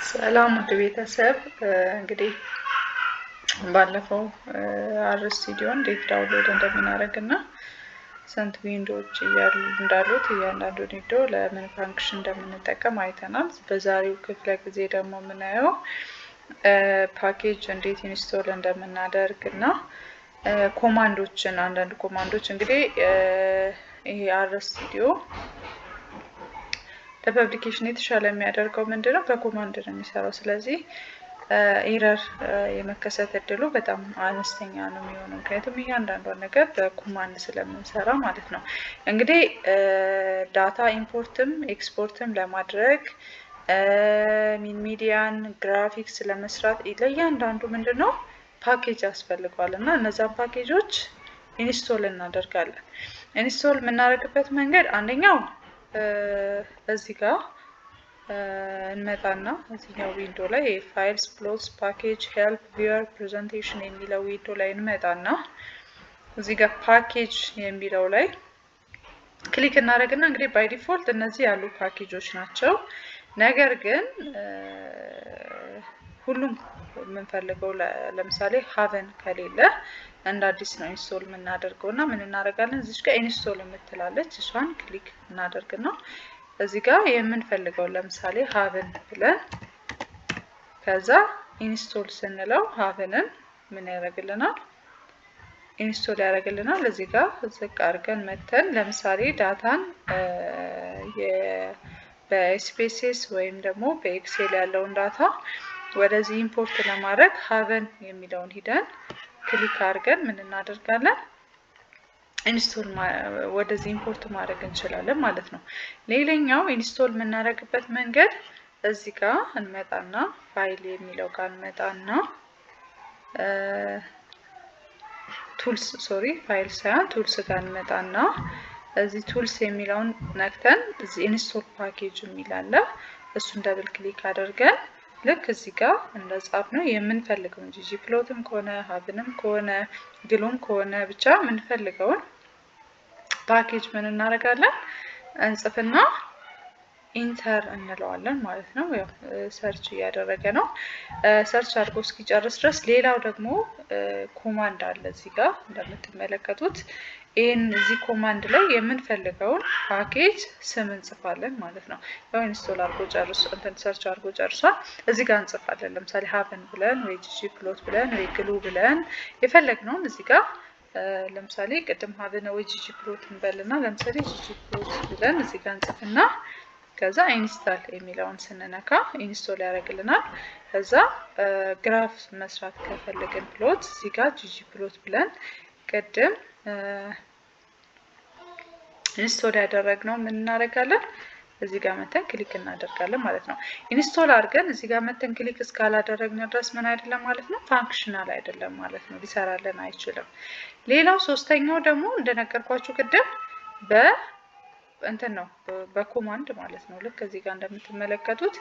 ሰላም ውድ ቤተሰብ እንግዲህ ባለፈው አር ስቱዲዮ እንዴት ዳውንሎድ እንደምናደርግና ስንት ዊንዶዎች እንዳሉት እያንዳንዱ ዊንዶ ለምን ፋንክሽን እንደምንጠቀም አይተናል። በዛሬው ክፍለ ጊዜ ደግሞ የምናየው ፓኬጅ እንዴት ኢንስቶል እንደምናደርግና ኮማንዶችን አንዳንድ ኮማንዶች እንግዲህ ይሄ አር ስቱዲዮ ለፐብሊኬሽን የተሻለ የሚያደርገው ምንድነው በኮማንድ ነው የሚሰራው። ስለዚህ ኤረር የመከሰት እድሉ በጣም አነስተኛ ነው የሚሆነው፣ ምክንያቱም እያንዳንዷን ነገር በኮማንድ ስለምንሰራ ማለት ነው። እንግዲህ ዳታ ኢምፖርትም ኤክስፖርትም ለማድረግ ሚዲያን ግራፊክስ ለመስራት ለእያንዳንዱ ምንድነው ፓኬጅ ያስፈልገዋል እና እነዛን ፓኬጆች ኢንስቶል እናደርጋለን። ኢንስቶል የምናደርግበት መንገድ አንደኛው እዚህ ጋር እንመጣና እዚህኛው ዊንዶ ላይ ፋይልስ ፕሎትስ ፓኬጅ ሄልፕ ቪወር ፕሬዘንቴሽን የሚለው ዊንዶ ላይ እንመጣና እዚህ ጋር ፓኬጅ የሚለው ላይ ክሊክ እናደርግና እንግዲህ ባይ ዲፎልት እነዚህ ያሉ ፓኬጆች ናቸው። ነገር ግን ሁሉም የምንፈልገው ለምሳሌ ሀቨን ከሌለ እንደ አዲስ ነው ኢንስቶል የምናደርገው እና ምን እናደርጋለን እዚህ ጋር ኢንስቶል የምትላለች እሷን ክሊክ እናደርግና እዚህ ጋር የምንፈልገው ለምሳሌ ሀቨን ብለን ከዛ ኢንስቶል ስንለው ሀቨንን ምን ያደርግልናል ኢንስቶል ያደርግልናል። እዚህ ጋር ዝቅ አድርገን መተን ለምሳሌ ዳታን በኤስፒኤስኤስ ወይም ደግሞ በኤክሴል ያለውን ዳታ ወደዚህ ኢምፖርት ለማድረግ ሀቨን የሚለውን ሂደን ክሊክ አድርገን ምን እናደርጋለን ኢንስቶል ወደዚህ ኢምፖርት ማድረግ እንችላለን ማለት ነው። ሌላኛው ኢንስቶል የምናደርግበት መንገድ እዚህ ጋር እንመጣና ፋይል የሚለው ጋር እንመጣና ቱልስ ፋይል ሳይሆን ቱልስ ጋር እንመጣና እዚህ ቱልስ የሚለውን ነክተን እዚህ ኢንስቶል ፓኬጅ የሚላለ እሱን ደብል ክሊክ አድርገን ልክ እዚህ ጋር እንደጻፍነው የምንፈልገውን ጂጂ ፕሎትም ከሆነ ሀቭንም ከሆነ ግሎም ከሆነ ብቻ የምንፈልገውን ፓኬጅ ምን እናደርጋለን እንጽፍና ኢንተር እንለዋለን ማለት ነው። ያው ሰርች እያደረገ ነው። ሰርች አድርጎ እስኪጨርስ ድረስ ሌላው ደግሞ ኮማንድ አለ እዚህ ጋር እንደምትመለከቱት ይሄን እዚህ ኮማንድ ላይ የምንፈልገውን ፓኬጅ ስም እንጽፋለን ማለት ነው። ያው ኢንስቶል አድርጎ ጨርሶ ሰርች አድርጎ ጨርሷል። እዚህ ጋር እንጽፋለን ለምሳሌ ሀቨን ብለን ወይ ጂጂ ፕሎት ብለን ወይ ግሉ ብለን የፈለግነውን እዚህ ጋር ለምሳሌ ቅድም ሀቨን ወይ ጂጂ ፕሎት እንበልና ለምሳሌ ጂጂ ፕሎት ብለን እዚህ ጋር እንጽፍና ከዛ ኢንስታል የሚለውን ስንነካ ኢንስቶል ያደርግልናል። ከዛ ግራፍ መስራት ከፈለግን ፕሎት እዚህ ጋር ጂጂ ፕሎት ብለን ቅድም ኢንስቶል ያደረግነው ምን እናደርጋለን እዚህ ጋር መተን ክሊክ እናደርጋለን ማለት ነው። ኢንስቶል አድርገን እዚህ ጋር መተን ክሊክ እስካላደረግን ድረስ ምን አይደለም ማለት ነው ፋንክሽናል አይደለም ማለት ነው፣ ሊሰራልን አይችልም። ሌላው ሶስተኛው ደግሞ እንደነገርኳችሁ ቅድም እንትን ነው በኮማንድ ማለት ነው። ልክ እዚህ ጋር እንደምትመለከቱት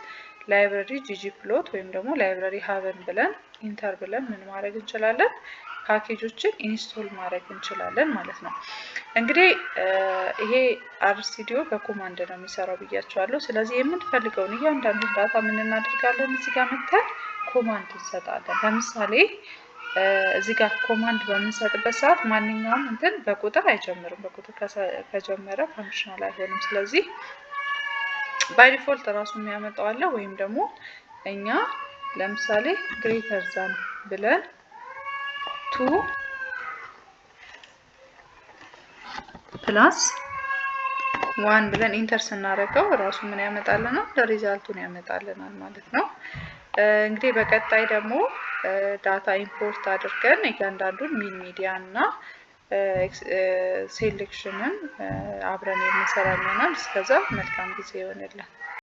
ላይብረሪ ጂጂ ፕሎት ወይም ደግሞ ላይብረሪ ሀቨን ብለን ኢንተር ብለን ምን ማድረግ እንችላለን ፓኬጆችን ኢንስቶል ማድረግ እንችላለን ማለት ነው። እንግዲህ ይሄ አር ስቱዲዮ በኮማንድ ነው የሚሰራው ብያቸዋለሁ። ስለዚህ የምንፈልገውን እያንዳንዱ ዳታ ምን እናደርጋለን እዚህ ጋር መተን ኮማንድ እንሰጣለን። ለምሳሌ እዚህ ጋር ኮማንድ በምንሰጥበት ሰዓት ማንኛውም እንትን በቁጥር አይጀምርም። በቁጥር ከጀመረ ፋንክሽናል አይሆንም። ስለዚህ ባይ ዲፎልት ራሱ የሚያመጣው አለ ወይም ደግሞ እኛ ለምሳሌ ግሬተር ዛን ብለን 2 ፕላስ 1 ብለን ኢንተር ስናደርገው ራሱ ምን ያመጣልናል ሪዛልቱን ያመጣልናል ማለት ነው። እንግዲህ በቀጣይ ደግሞ ዳታ ኢምፖርት አድርገን እያንዳንዱን ሚዲያ እና ሴሌክሽንን አብረን የምንሰራ ይሆናል። እስከዛ መልካም ጊዜ ይሆንልን።